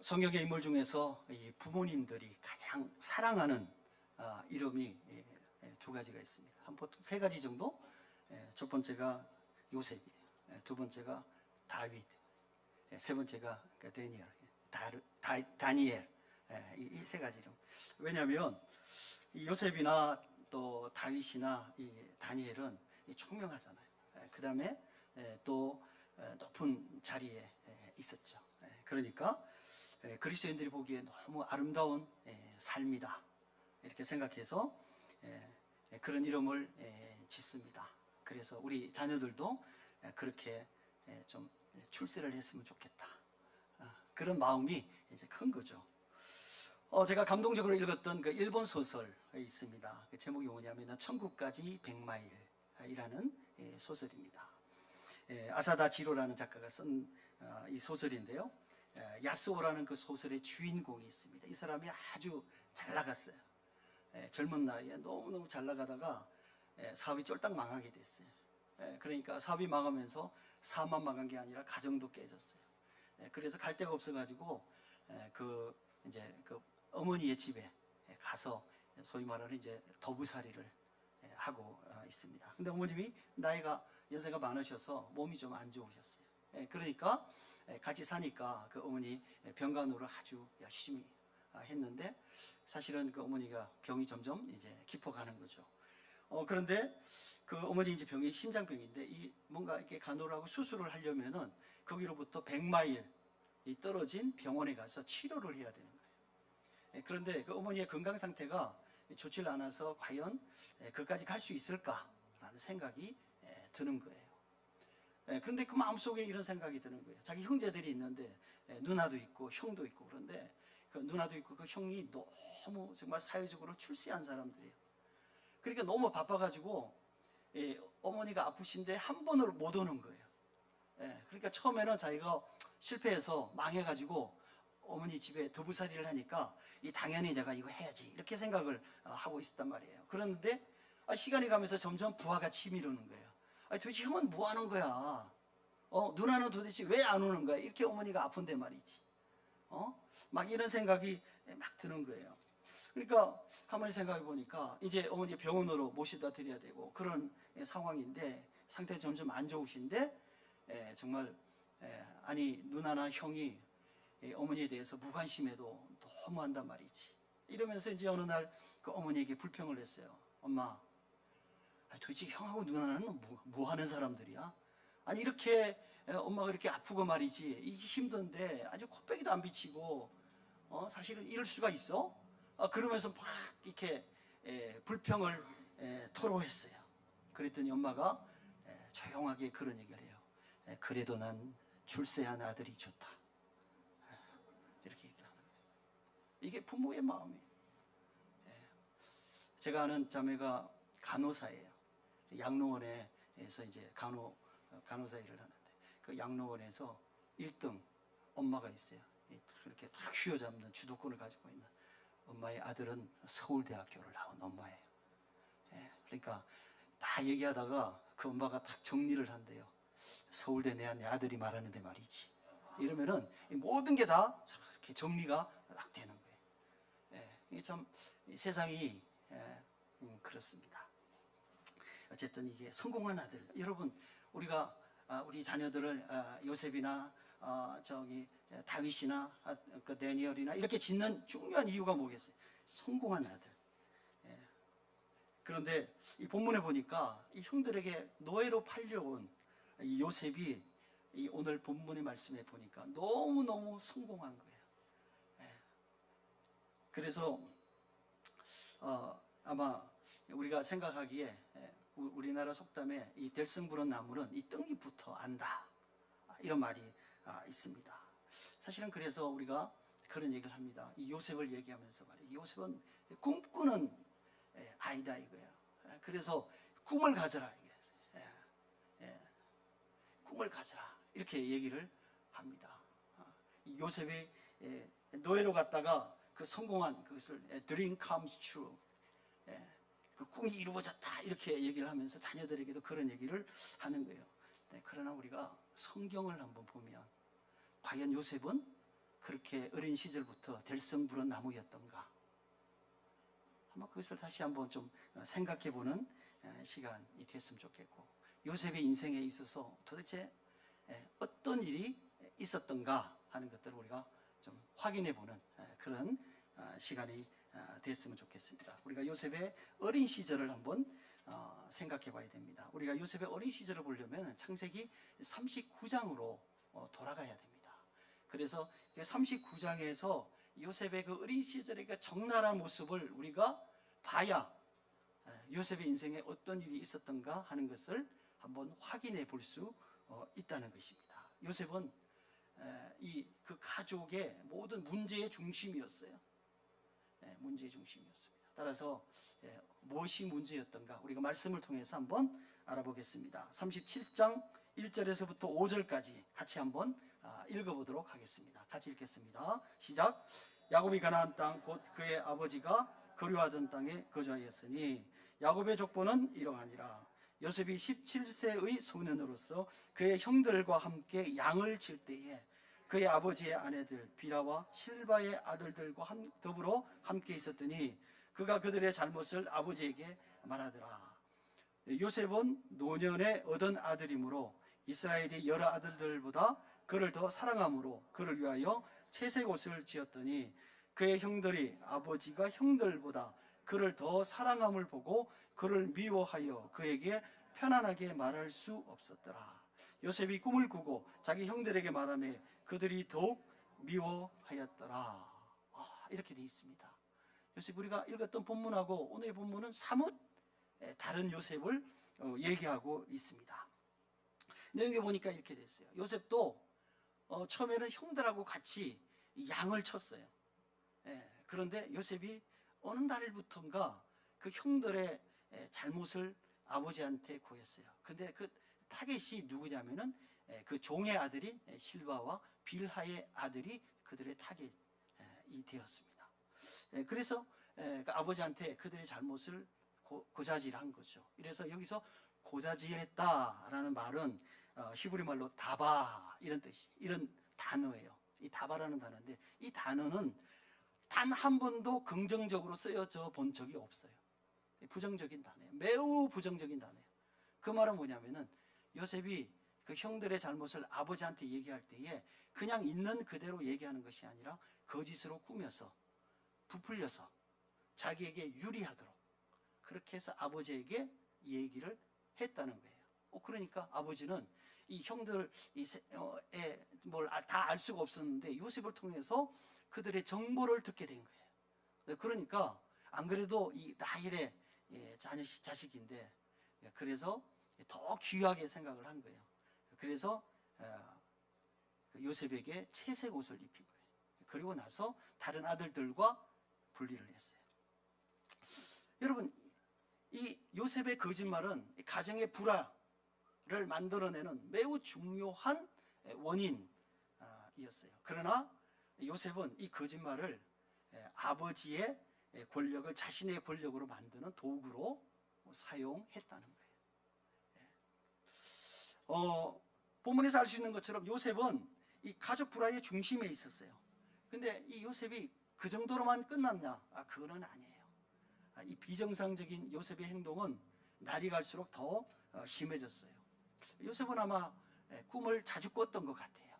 성경의 인물 중에서 이 부모님들이 가장 사랑하는 이름이 두 가지가 있습니다. 한 보통 세 가지 정도. 첫 번째가 요셉이에요. 두 번째가 다윗, 세 번째가 다니엘. 다니엘. 이 세 가지 이름. 왜냐하면 이 요셉이나 또 다윗이나 이 다니엘은 총명하잖아요. 그 다음에 또 높은 자리에 있었죠. 그러니까 그리스도인들이 보기에 너무 아름다운 삶이다 이렇게 생각해서 그런 이름을 짓습니다. 그래서 우리 자녀들도 그렇게 좀 출세를 했으면 좋겠다, 그런 마음이 이제 큰 거죠. 제가 감동적으로 읽었던 그 일본 소설이 있습니다. 그 제목이 뭐냐면 천국까지 100마일이라는 소설입니다. 아사다 지로라는 작가가 쓴 이 소설인데요. 야스오라는 그 소설의 주인공이 있습니다. 이 사람이 아주 잘 나갔어요. 젊은 나이에 너무너무 잘 나가다가 사업이 쫄딱 망하게 됐어요. 그러니까 사업이 망하면서 사업만 망한 게 아니라 가정도 깨졌어요. 그래서 갈 데가 없어가지고 이제 그 어머니의 집에 가서 소위 말하는 이제 도부살이를 하고 있습니다. 근데 어머님이 연세가 많으셔서 몸이 좀 안 좋으셨어요. 그러니까 같이 사니까 그 어머니 병간호를 아주 열심히 했는데 사실은 그 어머니가 병이 점점 이제 깊어가는 거죠. 그런데 그 어머니 이제 병이 심장병인데 뭔가 이렇게 간호를 하고 수술을 하려면은 거기로부터 100마일 떨어진 병원에 가서 치료를 해야 되는 거예요. 그런데 그 어머니의 건강 상태가 좋지 않아서 과연 그까지 갈 수 있을까라는 생각이 드는 거예요. 그런데 그 마음속에 이런 생각이 드는 거예요. 자기 형제들이 있는데 누나도 있고 형도 있고, 그런데 그 누나도 있고 그 형이 너무 정말 사회적으로 출세한 사람들이에요. 그러니까 너무 바빠가지고 어머니가 아프신데 한 번을 못 오는 거예요. 그러니까 처음에는 자기가 실패해서 망해가지고 어머니 집에 두부살이를 하니까 당연히 내가 이거 해야지 이렇게 생각을 하고 있었단 말이에요. 그런데 시간이 가면서 점점 부하가 치미르는 거예요. 도대체 형은 뭐 하는 거야? 누나는 도대체 왜 안 오는 거야? 이렇게 어머니가 아픈데 말이지. 막 이런 생각이 막 드는 거예요. 그러니까 가만히 생각해 보니까 이제 어머니 병원으로 모시다 드려야 되고 그런 상황인데 상태가 점점 안 좋으신데 정말 아니 누나나 형이 어머니에 대해서 무관심해도 너무한단 말이지. 이러면서 이제 어느 날 그 어머니에게 불평을 했어요. 엄마, 도대체 형하고 누나는 뭐 하는 사람들이야? 아니 이렇게 엄마가 이렇게 아프고 말이지, 이게 힘든데 아주 코빼기도 안 비치고 사실은 이럴 수가 있어? 그러면서 막 이렇게 불평을 토로했어요. 그랬더니 엄마가 조용하게 그런 얘기를 해요. 그래도 난 출세한 아들이 좋다, 이렇게 얘기를 하는 거예요. 이게 부모의 마음이에요. 제가 아는 자매가 간호사예요. 양로원에서 이제 간호사 일을 하는데 그 양로원에서 1등 엄마가 있어요. 이렇게 딱 휘어잡는 주도권을 가지고 있는 엄마의 아들은 서울대학교를 나온 엄마예요. 그러니까 다 얘기하다가 그 엄마가 딱 정리를 한대요. 서울대 내 아들이 말하는데 말이지. 이러면은 모든 게 다 이렇게 정리가 딱 되는 거예요. 이게 참 세상이 그렇습니다. 어쨌든 이게 성공한 아들, 여러분 우리 자녀들을 요셉이나 다윗이나 그 다니엘이나 이렇게 짓는 중요한 이유가 뭐겠어요? 성공한 아들. 그런데 이 본문에 보니까 이 형들에게 노예로 팔려온 이 요셉이 이 오늘 본문의 말씀에 보니까 너무너무 성공한 거예요. 그래서 아마 우리가 생각하기에 우리나라 속담에 이 될성부른 나무는 이 뜬이 붙어 안다, 이런 말이 있습니다. 사실은 그래서 우리가 그런 얘기를 합니다. 이 요셉을 얘기하면서 말이에요. 요셉은 꿈꾸는 아이다 이거예요. 그래서 꿈을 가져라 이게 꿈을 가져라 이렇게 얘기를 합니다. 요셉이 노예로 갔다가 그 성공한 그것을 dream comes true, 그 꿈이 이루어졌다 이렇게 얘기를 하면서 자녀들에게도 그런 얘기를 하는 거예요. 그러나 우리가 성경을 한번 보면 과연 요셉은 그렇게 어린 시절부터 들성부른 나무였던가? 아마 그것을 다시 한번 좀 생각해보는 시간이 됐으면 좋겠고, 요셉의 인생에 있어서 도대체 어떤 일이 있었던가 하는 것들을 우리가 좀 확인해보는 그런 시간이 됐으면 좋겠습니다. 우리가 요셉의 어린 시절을 한번 생각해 봐야 됩니다. 우리가 요셉의 어린 시절을 보려면 창세기 39장으로 돌아가야 됩니다. 그래서 39장에서 요셉의 그 어린 시절의 그 적나라한 모습을 우리가 봐야 요셉의 인생에 어떤 일이 있었던가 하는 것을 한번 확인해 볼 수 있다는 것입니다. 요셉은 그 가족의 모든 문제의 중심이었어요. 문제의 중심이었습니다. 따라서 무엇이 문제였던가 우리가 말씀을 통해서 한번 알아보겠습니다. 37장 1절에서부터 5절까지 같이 한번 읽어보도록 하겠습니다. 같이 읽겠습니다. 시작. 야곱이 가나안 땅 곧 그의 아버지가 거류하던 땅에 거주하였으니 야곱의 족보는 이러하니라. 요셉이 17세의 소년으로서 그의 형들과 함께 양을 칠 때에 그의 아버지의 아내들 비라와 실바의 아들들과 더불어 함께 있었더니 그가 그들의 잘못을 아버지에게 말하더라. 요셉은 노년에 얻은 아들이므로 이스라엘이 여러 아들들보다 그를 더 사랑함으로 그를 위하여 채색 옷을 지었더니 그의 형들이 아버지가 형들보다 그를 더 사랑함을 보고 그를 미워하여 그에게 편안하게 말할 수 없었더라. 요셉이 꿈을 꾸고 자기 형들에게 말하며 그들이 더욱 미워하였더라. 이렇게 되어 있습니다. 요셉, 우리가 읽었던 본문하고 오늘의 본문은 사뭇 다른 요셉을 얘기하고 있습니다. 내용에 보니까 이렇게 됐어요. 요셉도 처음에는 형들하고 같이 양을 쳤어요. 그런데 요셉이 어느 날부턴가 그 형들의 잘못을 아버지한테 고했어요. 근데 그 타겟이 누구냐면은 그 종의 아들인 실바와 빌하의 아들이 그들의 타겟이 되었습니다. 그래서 그 아버지한테 그들의 잘못을 고자질한 거죠. 그래서 여기서 고자질했다라는 말은 히브리 말로 다바 이런 뜻이, 이런 단어예요. 이 다바라는 단어인데 이 단어는 단 한 번도 긍정적으로 쓰여져 본 적이 없어요. 부정적인 단어예요. 매우 부정적인 단어예요. 그 말은 뭐냐면은 요셉이 그 형들의 잘못을 아버지한테 얘기할 때에 그냥 있는 그대로 얘기하는 것이 아니라 거짓으로 꾸며서 부풀려서 자기에게 유리하도록 그렇게 해서 아버지에게 얘기를 했다는 거예요. 그러니까 아버지는 이 형들 뭘 다 알 수가 없었는데 요셉을 통해서 그들의 정보를 듣게 된 거예요. 그러니까 안 그래도 이 라헬의 자식인데 그래서 더 귀하게 생각을 한 거예요. 그래서 요셉에게 채색 옷을 입힌 거예요. 그리고 나서 다른 아들들과 분리를 했어요. 여러분, 이 요셉의 거짓말은 가정의 불화를 만들어내는 매우 중요한 원인이었어요. 그러나 요셉은 이 거짓말을 아버지의 권력을 자신의 권력으로 만드는 도구로 사용했다는 거예요. 본문에서 알 수 있는 것처럼 요셉은 이 가족 불화의 중심에 있었어요. 근데 이 요셉이 그 정도로만 끝났냐? 그거는 아니에요. 이 비정상적인 요셉의 행동은 날이 갈수록 더 심해졌어요. 요셉은 아마 꿈을 자주 꿨던 것 같아요.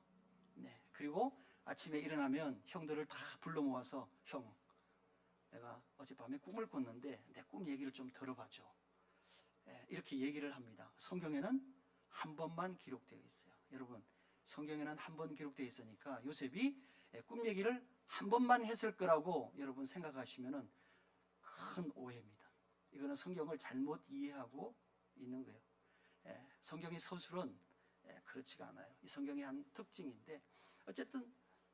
그리고 아침에 일어나면 형들을 다 불러 모아서 형, 내가 어젯밤에 꿈을 꿨는데 내 꿈 얘기를 좀 들어봐줘. 이렇게 얘기를 합니다. 성경에는 한 번만 기록되어 있어요. 여러분, 성경에는 한 번 기록되어 있으니까 요셉이 꿈 얘기를 한 번만 했을 거라고 여러분 생각하시면은 큰 오해입니다. 이거는 성경을 잘못 이해하고 있는 거예요. 성경의 서술은 그렇지가 않아요. 이 성경의 한 특징인데 어쨌든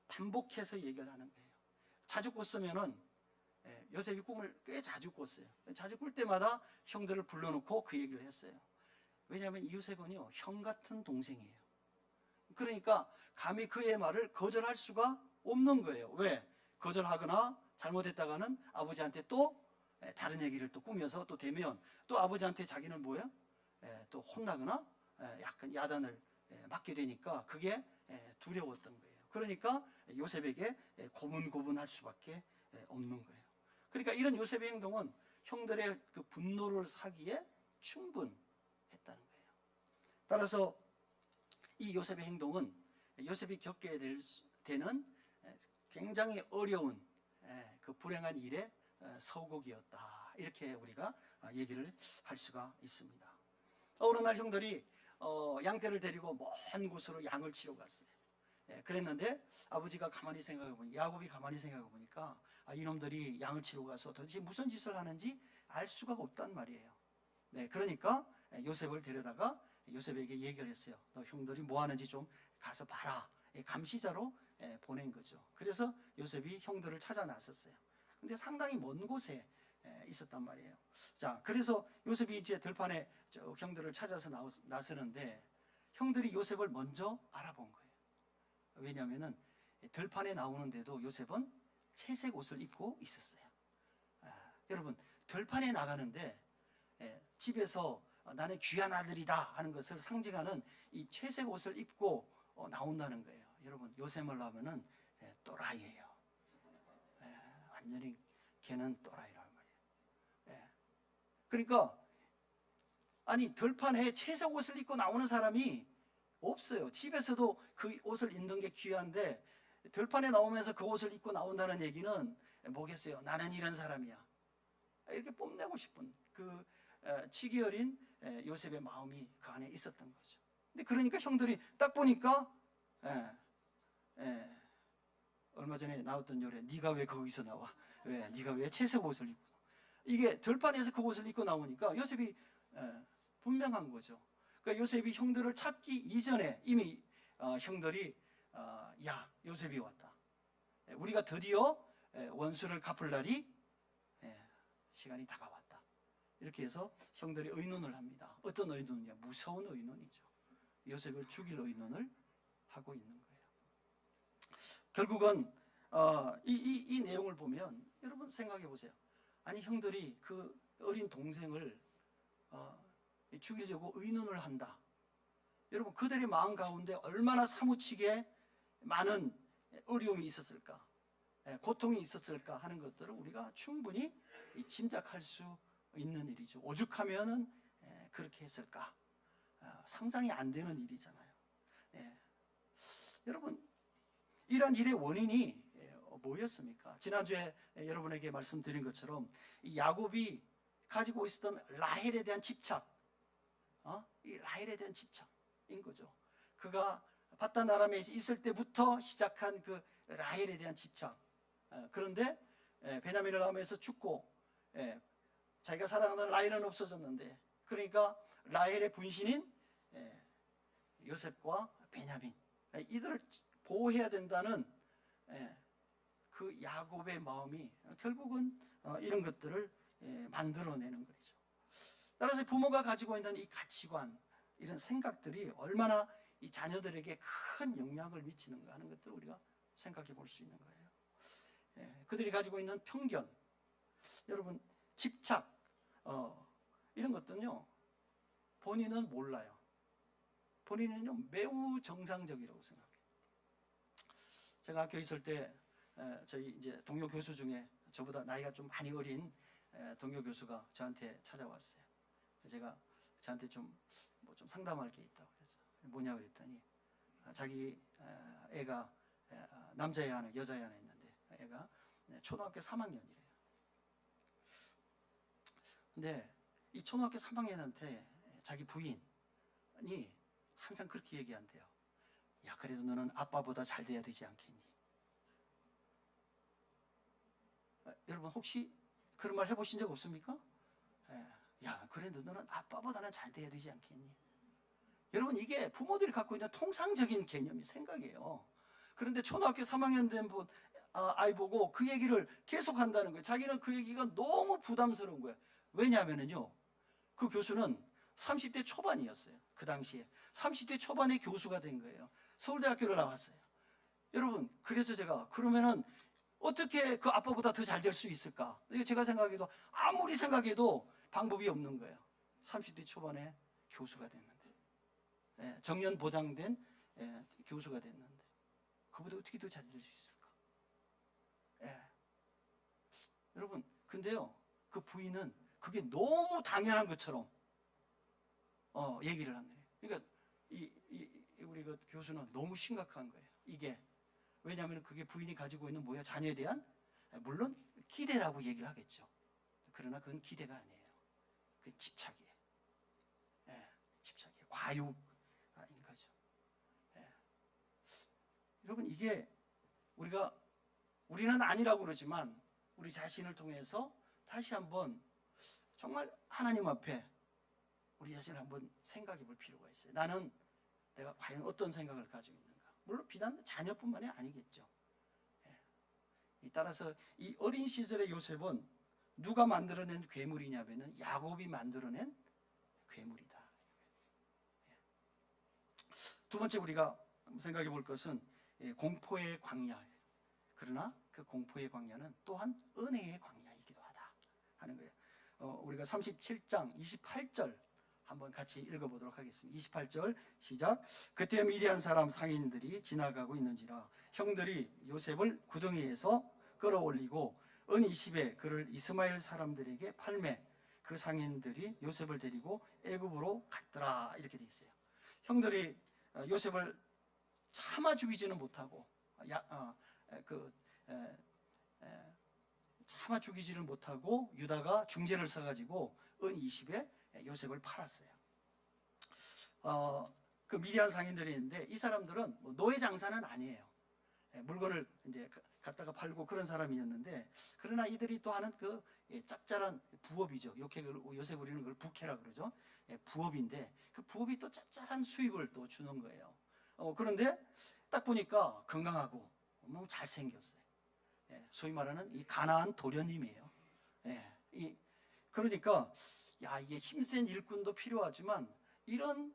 반복해서 얘기를 하는 거예요. 자주 꿨으면은 요셉이 꿈을 꽤 자주 꿨어요. 자주 꿀 때마다 형들을 불러놓고 그 얘기를 했어요. 왜냐하면 이 요셉은요, 형 같은 동생이에요. 그러니까 감히 그의 말을 거절할 수가 없는 거예요. 왜? 거절하거나 잘못했다가는 아버지한테 또 다른 얘기를 또 꾸며서 또 대면 또 아버지한테 자기는 뭐예요? 또 혼나거나 약간 야단을 맞게 되니까 그게 두려웠던 거예요. 그러니까 요셉에게 고분고분할 수밖에 없는 거예요. 그러니까 이런 요셉의 행동은 형들의 그 분노를 사기에 충분했다는 거예요. 따라서 이 요셉의 행동은 요셉이 겪게 되는 굉장히 어려운 그 불행한 일의 서곡이었다, 이렇게 우리가 얘기를 할 수가 있습니다. 어느 날 형들이 양떼를 데리고 먼 곳으로 양을 치러 갔어요. 그랬는데 아버지가 가만히 생각해 보니까, 야곱이 가만히 생각해 보니까 이놈들이 양을 치러 가서 도대체 무슨 짓을 하는지 알 수가 없단 말이에요. 그러니까 요셉을 데려다가 요셉에게 얘기를 했어요. 너 형들이 뭐 하는지 좀 가서 봐라. 감시자로 보낸 거죠. 그래서 요셉이 형들을 찾아 나섰어요. 근데 상당히 먼 곳에 있었단 말이에요. 자, 그래서 요셉이 이제 들판에 형들을 찾아서 나서는데 형들이 요셉을 먼저 알아본 거예요. 왜냐하면은 들판에 나오는데도 요셉은 채색 옷을 입고 있었어요. 여러분, 들판에 나가는데 집에서 나는 귀한 아들이다 하는 것을 상징하는 이 채색 옷을 입고 나온다는 거예요. 여러분, 요셉을 하면은 또라이예요. 완전히 걔는 또라이란 말이에요. 그러니까 아니, 들판에 채색 옷을 입고 나오는 사람이 없어요. 집에서도 그 옷을 입는 게 귀한데 들판에 나오면서 그 옷을 입고 나온다는 얘기는 뭐겠어요? 나는 이런 사람이야, 이렇게 뽐내고 싶은 그 치기 어린 요셉의 마음이 그 안에 있었던 거죠. 근데 그러니까 형들이 딱 보니까 얼마 전에 나왔던 노래, 네가 왜 거기서 나와? 왜 네가 왜 채색 옷을 입고 나와? 이게 들판에서 그 옷을 입고 나오니까 요셉이 분명한 거죠. 그러니까 요셉이 형들을 찾기 이전에 이미 형들이 야, 요셉이 왔다, 우리가 드디어 원수를 갚을 날이 시간이 다가왔다, 이렇게 해서 형들이 의논을 합니다. 어떤 의논이냐? 무서운 의논이죠. 요셉을 죽일 의논을 하고 있는 거예요. 결국은 이 내용을 보면 여러분 생각해 보세요. 아니, 형들이 그 어린 동생을 죽이려고 의논을 한다. 여러분, 그들의 마음 가운데 얼마나 사무치게 많은 어려움이 있었을까, 고통이 있었을까 하는 것들을 우리가 충분히 짐작할 수 있는 일이죠. 오죽하면은 그렇게 했을까, 상상이 안 되는 일이잖아요. 여러분, 이런 일의 원인이 뭐였습니까? 지난주에 여러분에게 말씀드린 것처럼 이 야곱이 가지고 있었던 라헬에 대한 집착, 이 라헬에 대한 집착인 거죠. 그가 바단 아람에 있을 때부터 시작한 그 라헬에 대한 집착. 그런데 베냐민을 낳으면서 죽고 자기가 사랑하는 라헬은 없어졌는데, 그러니까 라헬의 분신인 요셉과 베냐민, 이들을 보호해야 된다는 그 야곱의 마음이 결국은 이런 것들을 만들어내는 거죠. 따라서 부모가 가지고 있는 이 가치관, 이런 생각들이 얼마나 이 자녀들에게 큰 영향을 미치는가 하는 것들을 우리가 생각해 볼 수 있는 거예요. 그들이 가지고 있는 편견, 여러분, 집착, 이런 것들은요, 본인은 몰라요. 본인은요, 매우 정상적이라고 생각해요. 제가 학교에 있을 때 저희 이제 동료 교수 중에 저보다 나이가 좀 많이 어린 동료 교수가 저한테 찾아왔어요. 제가 저한테 좀 상담할 게 있다고 그래서 뭐냐 그랬더니 자기 애가 남자애 하나 여자애 하나 있는데 애가 초등학교 3학년이래요. 근데 이 초등학교 3학년한테 자기 부인이 항상 그렇게 얘기한대요. 야, 그래도 너는 아빠보다 잘 돼야 되지 않겠니? 여러분, 혹시 그런 말 해보신 적 없습니까? 야, 그래도 너는 아빠보다는 잘 돼야 되지 않겠니? 여러분, 이게 부모들이 갖고 있는 통상적인 개념이 생각이에요. 그런데 초등학교 3학년 된 아이 보고 그 얘기를 계속 한다는 거예요. 자기는 그 얘기가 너무 부담스러운 거예요. 왜냐하면요, 그 교수는 30대 초반이었어요. 그 당시에 30대 초반의 교수가 된 거예요. 서울대학교를 나왔어요. 여러분, 그래서 제가 그러면은 어떻게 그 아빠보다 더 잘 될 수 있을까? 제가 생각해도 아무리 생각해도 방법이 없는 거예요. 30대 초반에 교수가 됐는데, 정년 보장된 교수가 됐는데, 그보다 어떻게 더 잘 될 수 있을까? 예. 여러분, 근데요, 그 부인은 그게 너무 당연한 것처럼 얘기를 하는 거예요. 그러니까 우리 그 교수는 너무 심각한 거예요. 이게 왜냐하면 그게 부인이 가지고 있는 뭐야, 자녀에 대한 물론 기대라고 얘기를 하겠죠. 그러나 그건 기대가 아니에요. 그 집착이에요. 예, 집착이에요. 과욕인 거죠. 예. 여러분, 이게 우리는 아니라고 그러지만 우리 자신을 통해서 다시 한번 정말 하나님 앞에 우리 자신을 한번 생각해 볼 필요가 있어요. 내가 과연 어떤 생각을 가지고 있는가. 물론 비단 자녀뿐만이 아니겠죠. 따라서 이 어린 시절의 요셉은 누가 만들어낸 괴물이냐면은 야곱이 만들어낸 괴물이다. 두 번째 우리가 생각해 볼 것은 공포의 광야예요. 그러나 그 공포의 광야는 또한 은혜의 광야이기도 하다 하는 거예요. 우리가 37장 28절 한번 같이 읽어보도록 하겠습니다. 28절 시작. 그때 미디안 사람 상인들이 지나가고 있는지라 형들이 요셉을 구덩이에서 끌어올리고 은 20에 그를 이스마엘 사람들에게 팔매 그 상인들이 요셉을 데리고 애굽으로 갔더라 이렇게 돼 있어요. 형들이 요셉을 참아 죽이지는 못하고 참아 죽이지를 못하고 유다가 중재를 써가지고 은 20에 요셉을 팔았어요. 그 미디안 상인들이 있는데 이 사람들은 뭐 노예 장사는 아니에요. 물건을 이제 갖다가 팔고 그런 사람이었는데 그러나 이들이 또 하는 그 짭짤한 부업이죠. 요새 우리는 그걸 부캐라 그러죠. 부업인데 그 부업이 또 짭짤한 수입을 또 주는 거예요. 그런데 딱 보니까 건강하고 너무 잘생겼어요. 소위 말하는 이 가나안 도련님이에요. 그러니까 이게 힘센 일꾼도 필요하지만 이런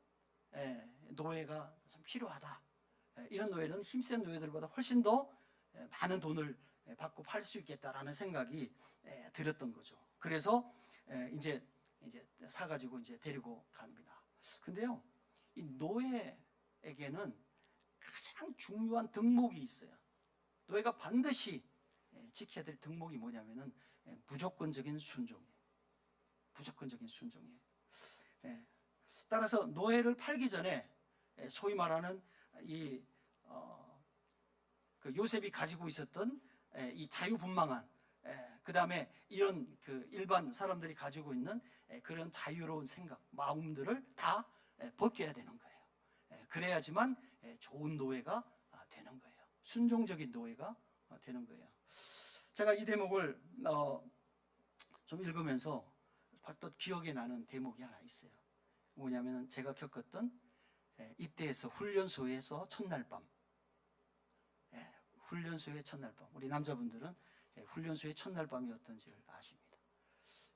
노예가 참 필요하다. 이런 노예는 힘센 노예들보다 훨씬 더 많은 돈을 받고 팔 수 있겠다라는 생각이 들었던 거죠. 그래서 이제 사가지고 이제 데리고 갑니다. 근데요, 이 노예에게는 가장 중요한 덕목이 있어요. 노예가 반드시 지켜야 될 덕목이 뭐냐면은 무조건적인 순종이에요. 무조건적인 순종이에요. 따라서 노예를 팔기 전에 소위 말하는 그 요셉이 가지고 있었던 이 자유분방한 그 다음에 이런 그 일반 사람들이 가지고 있는 그런 자유로운 생각, 마음들을 다 벗겨야 되는 거예요. 그래야지만 좋은 노예가 되는 거예요. 순종적인 노예가 되는 거예요. 제가 이 대목을 좀 읽으면서 또 기억에 나는 대목이 하나 있어요. 뭐냐면 제가 겪었던 입대해서 훈련소에서 첫날 밤. 훈련소의 첫날 밤. 우리 남자분들은 훈련소의 첫날 밤이 어떤지를 아십니다.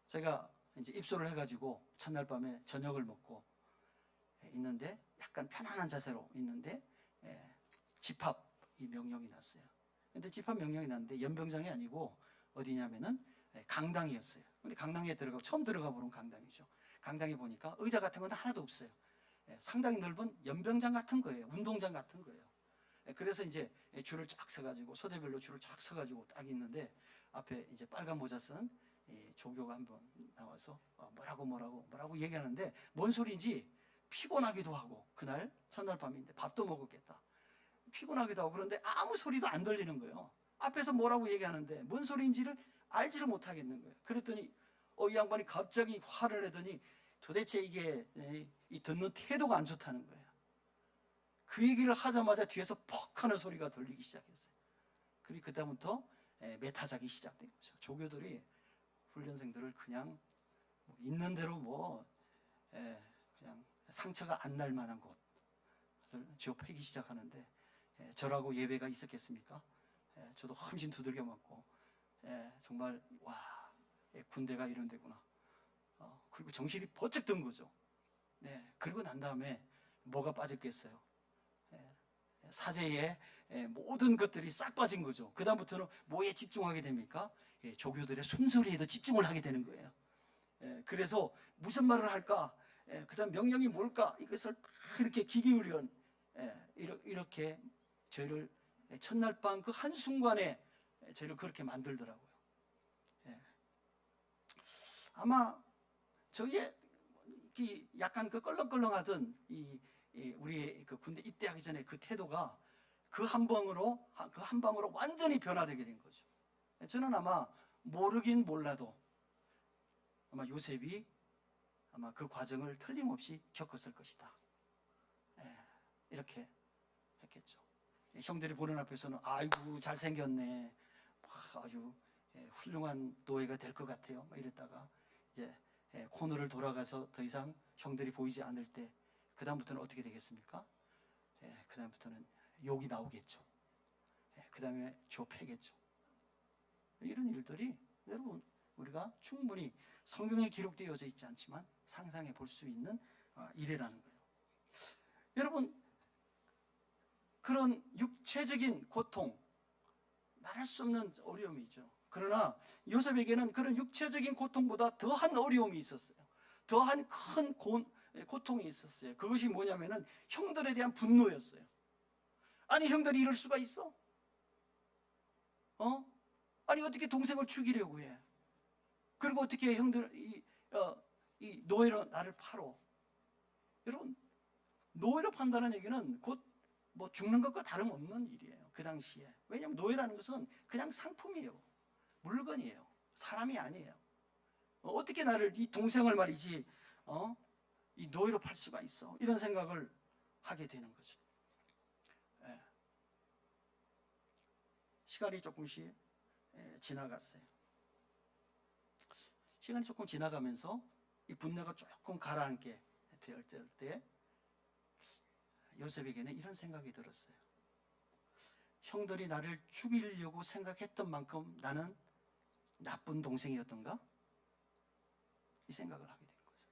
제가 이제 입소를 해가지고 첫날 밤에 저녁을 먹고 있는데 약간 편안한 자세로 있는데 집합이 명령이 났어요. 근데 집합 명령이 났는데 연병장이 아니고 어디냐면은 강당이었어요. 근데 강당에 처음 들어가 보는 강당이죠. 강당에 보니까 의자 같은 건 하나도 없어요. 상당히 넓은 연병장 같은 거예요. 운동장 같은 거예요. 그래서 이제 줄을 쫙 서가지고 소대별로 줄을 쫙 서가지고 딱 있는데 앞에 이제 빨간 모자 쓴 조교가 한번 나와서 뭐라고 얘기하는데 뭔 소리인지 피곤하기도 하고 그날 첫날 밤인데 밥도 먹었겠다. 피곤하기도 하고 그런데 아무 소리도 안 들리는 거예요. 앞에서 뭐라고 얘기하는데 뭔 소리인지를 알지를 못하겠는 거예요. 그랬더니 이 양반이 갑자기 화를 내더니 도대체 이게 이 듣는 태도가 안 좋다는 거예요. 그 얘기를 하자마자 뒤에서 퍽 하는 소리가 들리기 시작했어요. 그리고 그다음부터 매타작이 시작된 거죠. 조교들이 훈련생들을 그냥 있는 대로 그냥 상처가 안 날 만한 곳을 쥐어패기 시작하는데 저라고 예배가 있었겠습니까? 저도 험신 두들겨 맞고 정말 군대가 이런 데구나. 그리고 정신이 번쩍 든 거죠. 그리고 난 다음에 뭐가 빠졌겠어요? 사제의 모든 것들이 싹 빠진 거죠. 그 다음부터는 뭐에 집중하게 됩니까? 조교들의 숨소리에도 집중을 하게 되는 거예요. 그래서 무슨 말을 할까? 그 다음 명령이 뭘까? 이것을 이렇게 귀 기울이는 이렇게 저희를 첫날 밤 그 한순간에 저를 그렇게 만들더라고요. 아마 저희의 약간 그 껄렁껄렁하던 우리의 그 군대 입대하기 전에 그 태도가 그 한 방으로 완전히 변화되게 된 거죠. 저는 아마 모르긴 몰라도 아마 요셉이 아마 그 과정을 틀림없이 겪었을 것이다. 이렇게 했겠죠. 형들이 보는 앞에서는 아이고 잘생겼네, 아주 훌륭한 노예가 될 것 같아요, 이랬다가 이제 코너를 돌아가서 더 이상 형들이 보이지 않을 때 그 다음부터는 어떻게 되겠습니까? 그 다음부터는 욕이 나오겠죠. 그 다음에 좁혀겠죠. 이런 일들이 여러분 우리가 충분히 성경에 기록되어져 있지 않지만 상상해 볼 수 있는 일이라는 거예요. 여러분, 그런 육체적인 고통, 말할 수 없는 어려움이죠. 그러나 요셉에게는 그런 육체적인 고통보다 더한 어려움이 있었어요. 더한 큰 고통이 있었어요. 그것이 뭐냐면은 형들에 대한 분노였어요. 아니, 형들이 이럴 수가 있어? 아니, 어떻게 동생을 죽이려고 해? 그리고 어떻게 형들 이 노예로 나를 팔어? 여러분, 노예로 판다는 얘기는 곧 뭐 죽는 것과 다름없는 일이에요. 그 당시에. 왜냐하면 노예라는 것은 그냥 상품이에요. 물건이에요. 사람이 아니에요. 어떻게 나를, 이 동생을 말이지, 이 노예로 팔 수가 있어? 이런 생각을 하게 되는 거죠. 시간이 조금씩 지나갔어요. 시간이 조금 지나가면서 이 분노가 조금 가라앉게 될 때 요셉에게는 이런 생각이 들었어요. 형들이 나를 죽이려고 생각했던 만큼 나는 나쁜 동생이었던가? 이 생각을 하게 된 거죠.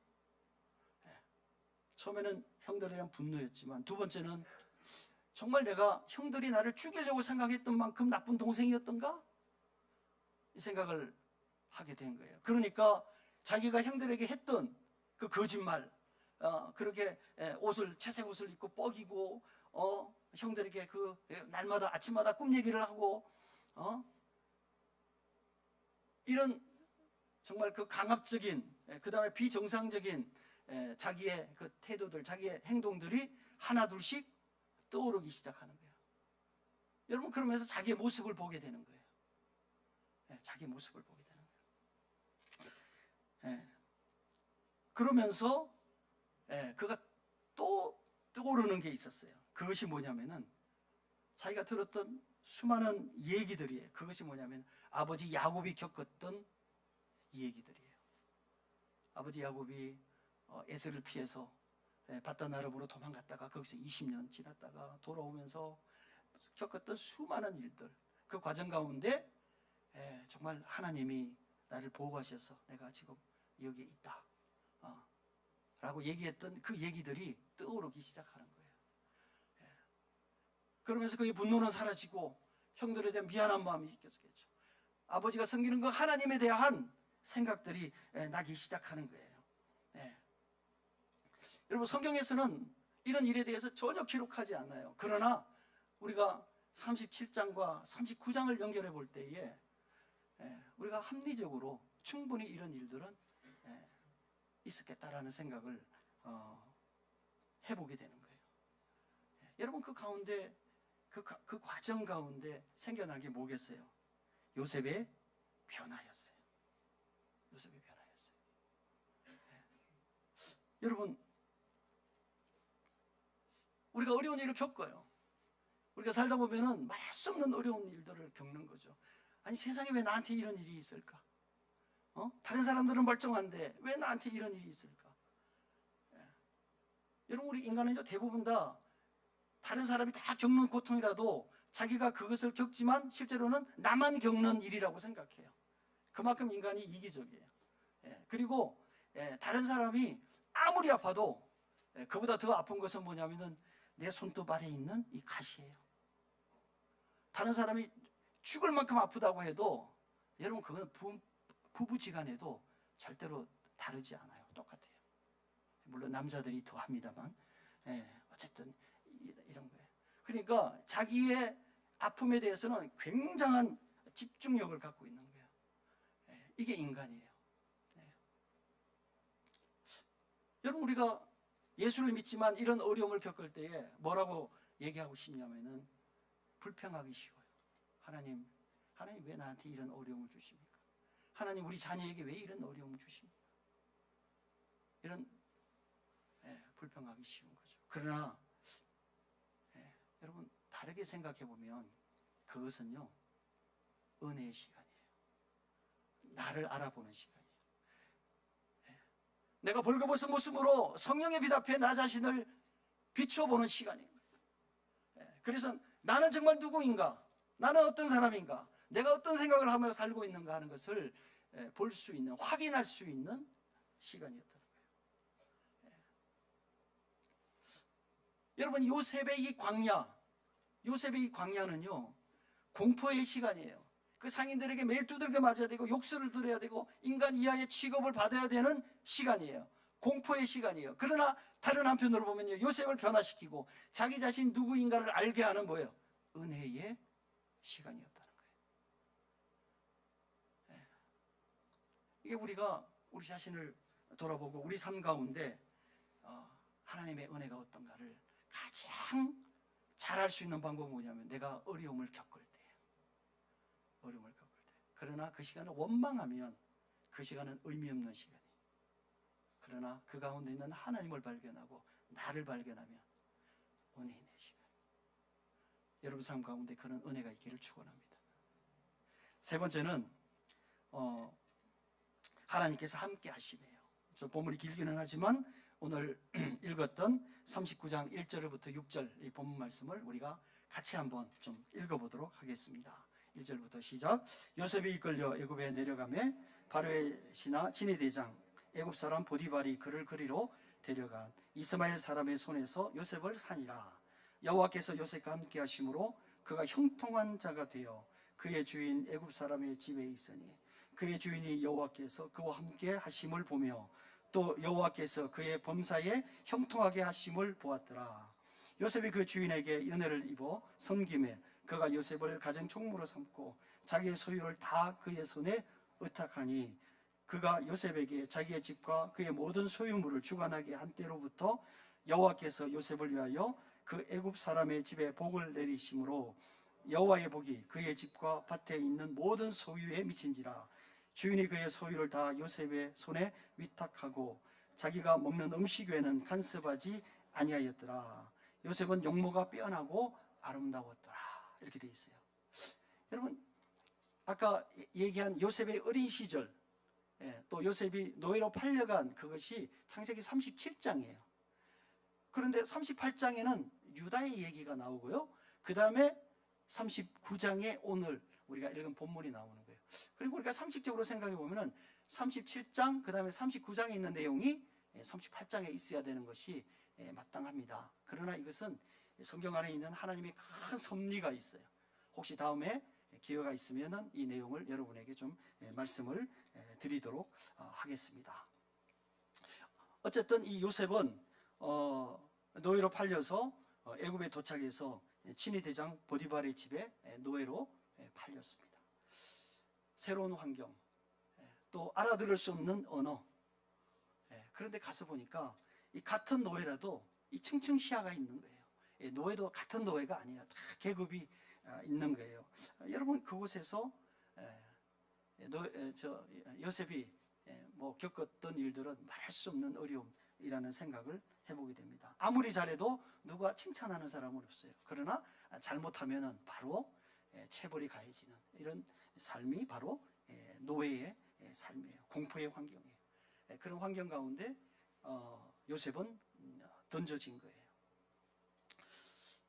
처음에는 형들에 대한 분노였지만 두 번째는 정말 내가 형들이 나를 죽이려고 생각했던 만큼 나쁜 동생이었던가? 이 생각을 하게 된 거예요. 그러니까 자기가 형들에게 했던 그 거짓말, 그렇게 채색 옷을 입고 뻐기고 형들에게 그 날마다 아침마다 꿈 얘기를 하고 이런 정말 그 강압적인, 그 다음에 비정상적인 자기의 그 태도들, 자기의 행동들이 하나 둘씩 떠오르기 시작하는 거예요. 여러분, 그러면서 자기의 모습을 보게 되는 거예요. 자기의 모습을 보게 되는 거예요. 그러면서 그가 또 떠오르는 게 있었어요. 그것이 뭐냐면은 자기가 들었던 수많은 얘기들이에요. 그것이 뭐냐면 아버지 야곱이 겪었던 얘기들이에요. 아버지 야곱이 에서를 피해서 바단 아람으로 도망갔다가 거기서 20년 지났다가 돌아오면서 겪었던 수많은 일들, 그 과정 가운데 정말 하나님이 나를 보호하셔서 내가 지금 여기에 있다 라고 얘기했던 그 얘기들이 떠오르기 시작하는 거예요. 그러면서 그의 분노는 사라지고 형들에 대한 미안한 마음이 있겠죠. 아버지가 섬기는 그 하나님에 대한 생각들이 나기 시작하는 거예요. 여러분, 성경에서는 이런 일에 대해서 전혀 기록하지 않아요. 그러나 우리가 37장과 39장을 연결해 볼 때에 우리가 합리적으로 충분히 이런 일들은 있었겠다라는 생각을 해보게 되는 거예요. 여러분, 그 가운데 그 과정 가운데 생겨난 게 뭐겠어요? 요셉의 변화였어요. 요셉의 변화였어요. 여러분, 우리가 어려운 일을 겪어요. 우리가 살다 보면은 말할 수 없는 어려운 일들을 겪는 거죠. 아니, 세상에 왜 나한테 이런 일이 있을까? 다른 사람들은 멀쩡한데 왜 나한테 이런 일이 있을까? 여러분, 우리 인간은요, 대부분 다 다른 사람이 다 겪는 고통이라도 자기가 그것을 겪지만 실제로는 나만 겪는 일이라고 생각해요. 그만큼 인간이 이기적이에요. 그리고 다른 사람이 아무리 아파도 그보다 더 아픈 것은 뭐냐면은 내 손톱 아래에 있는 이 가시예요. 다른 사람이 죽을 만큼 아프다고 해도 여러분, 그건 부부지간에도 절대로 다르지 않아요. 똑같아요. 물론 남자들이 더 합니다만 어쨌든 이런 거예요. 그러니까 자기의 아픔에 대해서는 굉장한 집중력을 갖고 있는 거예요. 이게 인간이에요. 여러분, 우리가 예수를 믿지만 이런 어려움을 겪을 때에 뭐라고 얘기하고 싶냐면은 불평하기 쉬워요. 하나님 왜 나한테 이런 어려움을 주십니까? 하나님, 우리 자녀에게 왜 이런 어려움을 주십니까? 이런 불평하기 쉬운 거죠. 그러나 여러분, 다르게 생각해 보면 그것은요, 은혜의 시간이에요. 나를 알아보는 시간이에요. 내가 벌거벗은 모습으로 성령의 빛 앞에 나 자신을 비춰보는 시간인 거예요. 그래서 나는 정말 누구인가? 나는 어떤 사람인가? 내가 어떤 생각을 하며 살고 있는가 하는 것을 볼 수 있는, 확인할 수 있는 시간이었다는 거예요. 여러분, 요셉의 이 광야는요, 공포의 시간이에요. 그 상인들에게 매일 두들겨 맞아야 되고 욕설을 들어야 되고 인간 이하의 취급을 받아야 되는 시간이에요. 공포의 시간이에요. 그러나 다른 한편으로 보면요, 요셉을 변화시키고 자기 자신 누구인가를 알게 하는 뭐예요? 은혜의 시간이었다는 거예요. 이게 우리가 우리 자신을 돌아보고 우리 삶 가운데 하나님의 은혜가 어떤가를 가장 잘 알 수 있는 방법은 뭐냐면, 내가 어려움을 겪을 때, 그러나 그 시간을 원망하면 그 시간은 의미 없는 시간이에요. 그러나 그 가운데 있는 하나님을 발견하고 나를 발견하면 은혜의 시간. 여러분 삶 가운데 그런 은혜가 있기를 축원합니다. 세 번째는 하나님께서 함께 하시네요. 저 본문이 길기는 하지만 오늘 읽었던 39장 1절부터 6절 이 본문 말씀을 우리가 같이 한번 좀 읽어보도록 하겠습니다. 1절부터 시작. 요셉이 이끌려 애굽에 내려가매 바로의 신하 진위대장 애굽 사람 보디발이 그를 그리로 데려간 이스마엘 사람의 손에서 요셉을 산이라. 여호와께서 요셉과 함께 하심으로 그가 형통한 자가 되어 그의 주인 애굽 사람의 집에 있으니 그의 주인이 여호와께서 그와 함께 하심을 보며 또 여호와께서 그의 범사에 형통하게 하심을 보았더라. 요셉이 그 주인에게 은혜를 입어 섬김에 그가 요셉을 가정 총무로 삼고 자기의 소유를 다 그의 손에 의탁하니 그가 요셉에게 자기의 집과 그의 모든 소유물을 주관하게 한 때로부터 여호와께서 요셉을 위하여 그 애굽 사람의 집에 복을 내리심으로 여호와의 복이 그의 집과 밭에 있는 모든 소유에 미친지라. 주인이 그의 소유를 다 요셉의 손에 위탁하고 자기가 먹는 음식 외에는 간섭하지 아니하였더라. 요셉은 용모가 빼어나고 아름다웠더라. 이렇게 되어 있어요. 여러분, 아까 얘기한 요셉의 어린 시절, 또 요셉이 노예로 팔려간 그것이 창세기 37장이에요. 그런데 38장에는 유다의 얘기가 나오고요, 그 다음에 39장에 오늘 우리가 읽은 본문이 나오는 거예요. 그리고 우리가 상식적으로 생각해 보면은 37장 그 다음에 39장에 있는 내용이 38장에 있어야 되는 것이 마땅합니다. 그러나 이것은 성경 안에 있는 하나님의 큰 섭리가 있어요. 혹시 다음에 기회가 있으면 이 내용을 여러분에게 좀 말씀을 드리도록 하겠습니다. 어쨌든 이 요셉은 노예로 팔려서 애굽에 도착해서 친위대장 보디발의 집에 노예로 팔렸습니다. 새로운 환경, 또 알아들을 수 없는 언어. 그런데 가서 보니까 이 같은 노예라도 이 층층시야가 있는 거예요. 노예도 같은 노예가 아니에요. 다 계급이 있는 거예요. 여러분, 그곳에서 요셉이 겪었던 일들은 말할 수 없는 어려움이라는 생각을 해보게 됩니다. 아무리 잘해도 누가 칭찬하는 사람은 없어요. 그러나 잘못하면 바로 체벌이 가해지는 이런 삶이 바로 노예의 삶이에요. 공포의 환경이에요. 그런 환경 가운데 요셉은 던져진 거예요.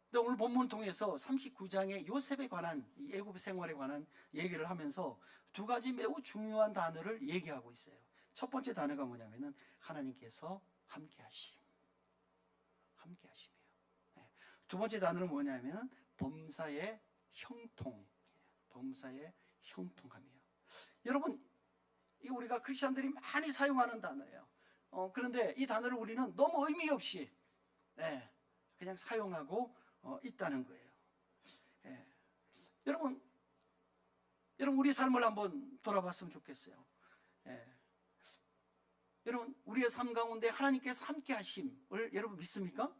근데 오늘 본문 통해서 39장의 요셉에 관한, 이 애굽 생활에 관한 얘기를 하면서 두 가지 매우 중요한 단어를 얘기하고 있어요. 첫 번째 단어가 뭐냐면은 하나님께서 함께하심, 함께하심이에요. 두 번째 단어는 뭐냐면은 범사의 형통, 범사의 형통함이에요. 여러분, 이 우리가 크리스천들이 많이 사용하는 단어예요. 그런데 이 단어를 우리는 너무 의미 없이 그냥 사용하고 있다는 거예요. 여러분 우리 삶을 한번 돌아봤으면 좋겠어요. 예. 여러분 우리의 삶 가운데 하나님께서 함께 하심을 여러분 믿습니까?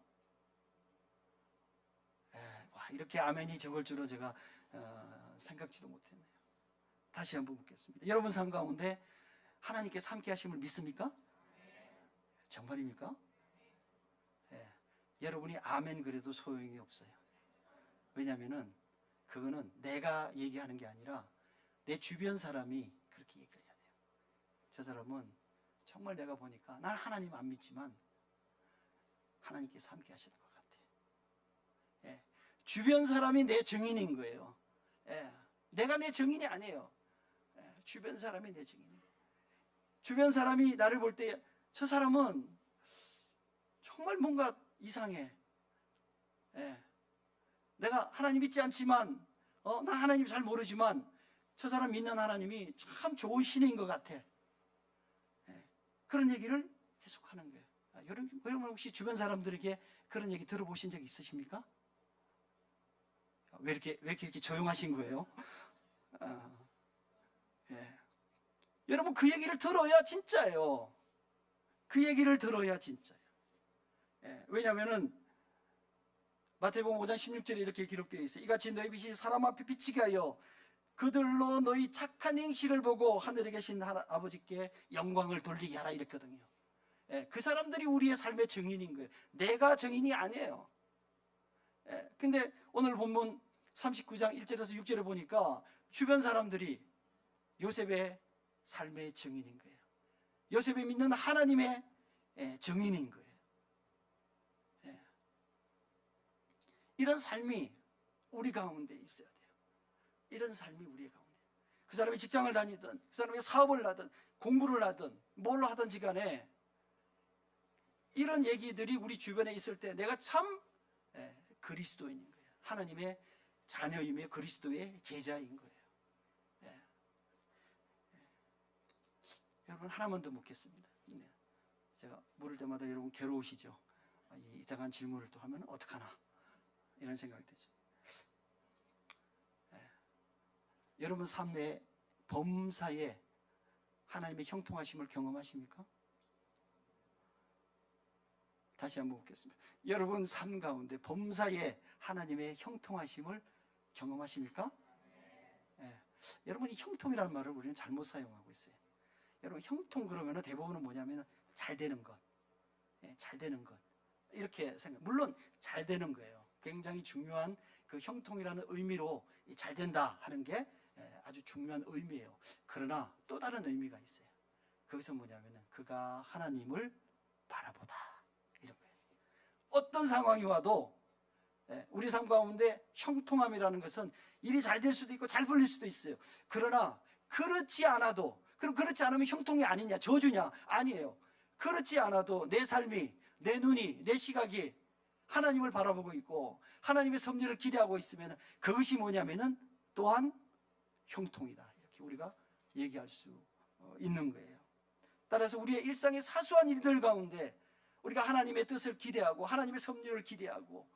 와, 이렇게 아멘이 적을 줄은 제가 생각지도 못했네요. 다시 한번 묻겠습니다. 여러분 삶 가운데 하나님께서 함께 하심을 믿습니까? 정말입니까? 여러분이 아멘 그래도 소용이 없어요. 왜냐하면 그거는 내가 얘기하는 게 아니라 내 주변 사람이 그렇게 얘기를 해야 돼요. 저 사람은 정말 내가 보니까 난 하나님 안 믿지만 하나님께서 함께 하시는 것 같아. 주변 사람이 내 증인인 거예요. 내가 내 증인이 아니에요. 주변 사람이 내 증인이에요. 주변 사람이 나를 볼 때 저 사람은 정말 뭔가 이상해. 내가 하나님 믿지 않지만 나 하나님 잘 모르지만 저 사람 믿는 하나님이 참 좋은 신인 것 같아. 그런 얘기를 계속 하는 거예요. 여러분 혹시 주변 사람들에게 그런 얘기 들어보신 적 있으십니까? 왜 이렇게 조용하신 거예요? 여러분 그 얘기를 들어야 진짜예요. 그 얘기를 들어야 진짜예요. 왜냐하면은 마태복음 5장 16절에 이렇게 기록되어 있어요. 이같이 너희 빛이 사람 앞에 비치게 하여 그들로 너희 착한 행실을 보고 하늘에 계신 아버지께 영광을 돌리게 하라 이랬거든요. 그 사람들이 우리의 삶의 증인인 거예요. 내가 증인이 아니에요. 근데 오늘 본문 39장 1절에서 6절에 보니까 주변 사람들이 요셉의 삶의 증인인 거예요. 요셉이 믿는 하나님의 증인인 거예요. 이런 삶이 우리 가운데 있어야 돼요. 이런 삶이 우리의 가운데. 그 사람이 직장을 다니든 그 사람이 사업을 하든 공부를 하든 뭘 하든지 간에 이런 얘기들이 우리 주변에 있을 때 내가 참 그리스도인인 거예요. 하나님의 자녀이며 그리스도의 제자인 거예요. 여러분 하나만 더 묻겠습니다. 제가 물을 때마다 여러분 괴로우시죠? 이상한 질문을 또 하면 어떡하나 이런 생각이 되죠. 여러분 삶의 범사에 하나님의 형통하심을 경험하십니까? 다시 한번 묻겠습니다. 여러분 삶 가운데 범사에 하나님의 형통하심을 경험하십니까? 여러분 이 형통이라는 말을 우리는 잘못 사용하고 있어요. 여러분 형통 그러면 대부분은 뭐냐면 잘 되는 것, 잘 되는 것 이렇게 생각. 물론 잘 되는 거예요. 굉장히 중요한 그 형통이라는 의미로 잘 된다 하는 게 아주 중요한 의미예요. 그러나 또 다른 의미가 있어요. 거기서 뭐냐면 그가 하나님을 바라보다 이런 거예요. 어떤 상황이 와도 우리 삶 가운데 형통함이라는 것은 일이 잘 될 수도 있고 잘 풀릴 수도 있어요. 그러나 그렇지 않아도, 그럼 그렇지 않으면 형통이 아니냐, 저주냐? 아니에요. 그렇지 않아도 내 삶이, 내 눈이, 내 시각이 하나님을 바라보고 있고 하나님의 섭리를 기대하고 있으면 그것이 뭐냐면은 또한 형통이다. 이렇게 우리가 얘기할 수 있는 거예요. 따라서 우리의 일상의 사소한 일들 가운데 우리가 하나님의 뜻을 기대하고 하나님의 섭리를 기대하고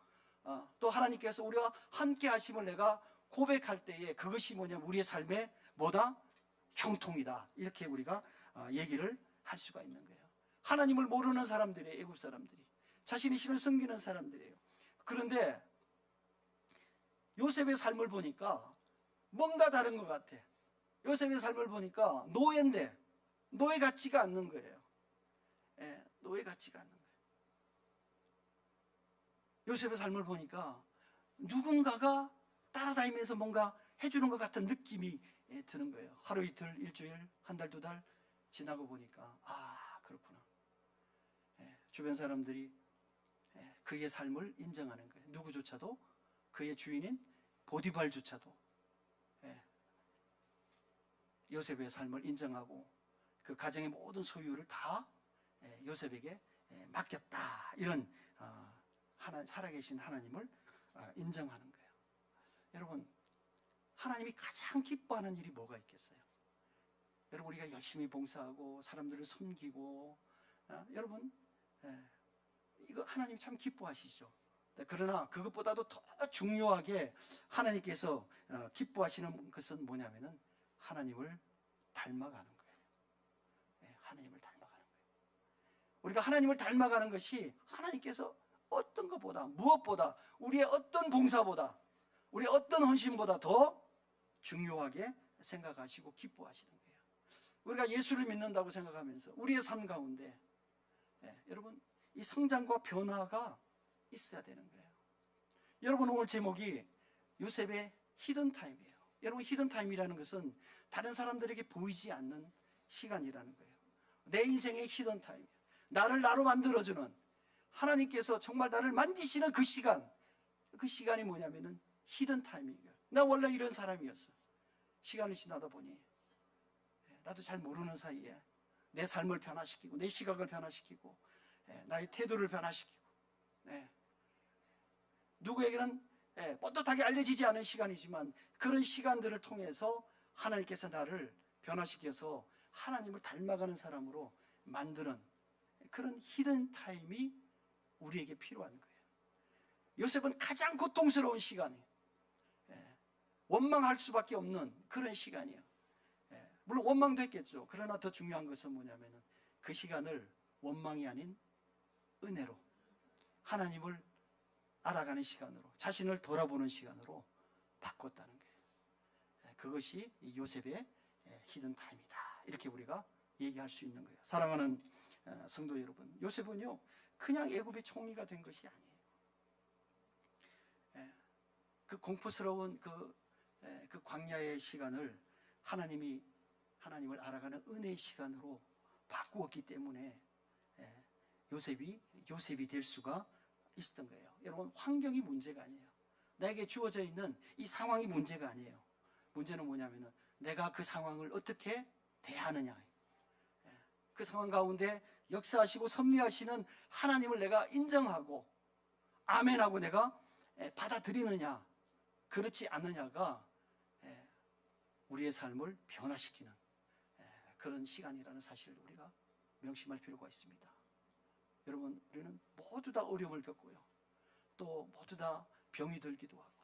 또 하나님께서 우리와 함께 하심을 내가 고백할 때에 그것이 뭐냐면 우리의 삶의 뭐다? 형통이다. 이렇게 우리가 얘기를 할 수가 있는 거예요. 하나님을 모르는 사람들이에요. 애굽 사람들이. 자신의 신을 섬기는 사람들이에요. 그런데 요셉의 삶을 보니까 뭔가 다른 것 같아. 요셉의 삶을 보니까 노예인데 노예 같지가 않는 거예요. 노예 같지가 않는 거예요. 요셉의 삶을 보니까 누군가가 따라다니면서 뭔가 해주는 것 같은 느낌이 드는 거예요. 하루 이틀, 일주일, 한 달, 두 달 지나고 보니까 그렇구나. 주변 사람들이 그의 삶을 인정하는 거예요. 누구조차도 그의 주인인 보디발조차도 요셉의 삶을 인정하고 그 가정의 모든 소유를 다 요셉에게 맡겼다. 이런 살아계신 하나님을 인정하는 거예요. 여러분, 하나님이 가장 기뻐하는 일이 뭐가 있겠어요? 여러분, 우리가 열심히 봉사하고 사람들을 섬기고 여러분 이거 하나님 참 기뻐하시죠. 그러나 그것보다도 더 중요하게 하나님께서 기뻐하시는 것은 뭐냐면은 하나님을 닮아가는 거예요. 하나님을 닮아가는 거예요. 우리가 하나님을 닮아가는 것이 하나님께서 어떤 것보다, 무엇보다, 우리의 어떤 봉사보다, 우리의 어떤 헌신보다 더 중요하게 생각하시고 기뻐하시는 거예요. 우리가 예수를 믿는다고 생각하면서 우리의 삶 가운데 여러분 이 성장과 변화가 있어야 되는 거예요. 여러분 오늘 제목이 요셉의 히든 타임이에요. 여러분 히든 타임이라는 것은 다른 사람들에게 보이지 않는 시간이라는 거예요. 내 인생의 히든 타임이에요. 나를 나로 만들어주는 하나님께서 정말 나를 만지시는 그 시간, 그 시간이 뭐냐면은 히든 타임이에요. 나 원래 이런 사람이었어. 시간이 지나다 보니 나도 잘 모르는 사이에 내 삶을 변화시키고 내 시각을 변화시키고 나의 태도를 변화시키고 누구에게는 떳떳하게 알려지지 않은 시간이지만 그런 시간들을 통해서 하나님께서 나를 변화시켜서 하나님을 닮아가는 사람으로 만드는 그런 히든 타임이 우리에게 필요한 거예요. 요셉은 가장 고통스러운 시간이에요. 원망할 수밖에 없는 그런 시간이에요. 물론 원망도 했겠죠. 그러나 더 중요한 것은 뭐냐면은 그 시간을 원망이 아닌 은혜로 하나님을 알아가는 시간으로 자신을 돌아보는 시간으로 바꿨다는 거예요. 그것이 요셉의 히든 타임이다. 이렇게 우리가 얘기할 수 있는 거예요. 사랑하는 성도 여러분, 요셉은요 그냥 애굽의 총리가 된 것이 아니에요. 그 공포스러운 그 광야의 시간을 하나님을 알아가는 은혜의 시간으로 바꾸었기 때문에 요셉이 될 수가 있었던 거예요. 여러분 환경이 문제가 아니에요. 나에게 주어져 있는 이 상황이 문제가 아니에요. 문제는 뭐냐면은 내가 그 상황을 어떻게 대하느냐. 그 상황 가운데 역사하시고 섭리하시는 하나님을 내가 인정하고 아멘하고 내가 받아들이느냐 그렇지 않느냐가 우리의 삶을 변화시키는 그런 시간이라는 사실을 우리가 명심할 필요가 있습니다. 여러분 우리는 모두 다 어려움을 겪고요. 또 모두 다 병이 들기도 하고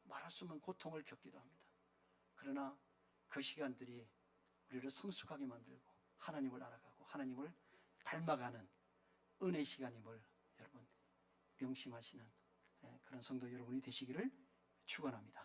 말할 수 없는 고통을 겪기도 합니다. 그러나 그 시간들이 우리를 성숙하게 만들고 하나님을 알아가고 하나님을 닮아가는 은혜 시간임을 여러분 명심하시는 그런 성도 여러분이 되시기를 축원합니다.